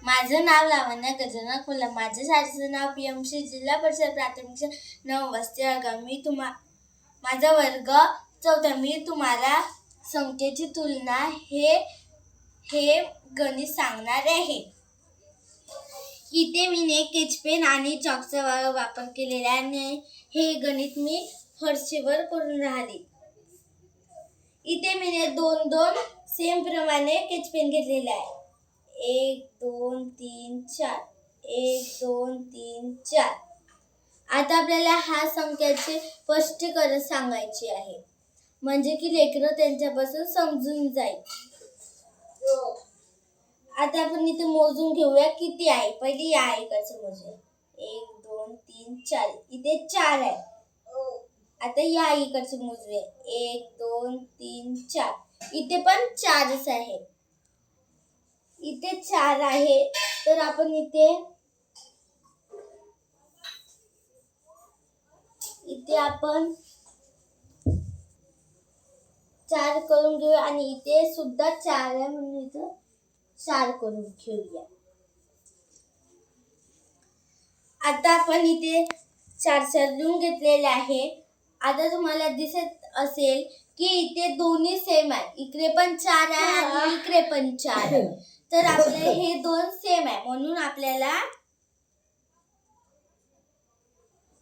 माझं नाव लावण्या गजानन कोल्हा. माझ्या शाळेचं नाव PMC जिल्हा परिषद प्राथमिक शाळा 9 वस्ती अळगाव. माझा वर्ग 4. मी तुम्हाला संख्येची तुलना हे गणित सांगणार आहे. इथे मी स्केचपेन आणि चॉकचा वापर केलेला आहे. हे गणित मी फरशीवर करून राहिले. इथे मी दोन सेम प्रमाणे स्केचपेन घेतलेले आहे. 1 2 3 4 1 2 3 4. आता आपल्याला हा संख्याचे स्पष्टीकरण सांगायचे आहे, म्हणजे की लेकरं त्यांच्यापासून समजून जाईल. आता आपण इथे मोजून घेऊया किती आहे. पहिली या इकडचं मोजूया. 1 2 3 4. इथे 4 आहे. आता या इकडचे मोजूया. 1 2 3 4. इथे पण 4च आहे. इथे 4 आहे, तर आपण इथे आपण 4 करून घेऊया आणि इथे सुद्धा 4 आहे म्हणून इथं 4 करून घेऊया. आता आपण इथे 4 लिहून घेतलेले आहे. आता तुम्हाला दिसत असेल की इथे दोन्ही सेम आहे. इकडे पण 4 आहे आणि इकडे पण 4 आहे. तर आपले हे दोन सेम आहे, म्हणून आपल्याला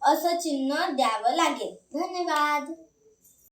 असं चिन्ह द्यावं लागेल. धन्यवाद.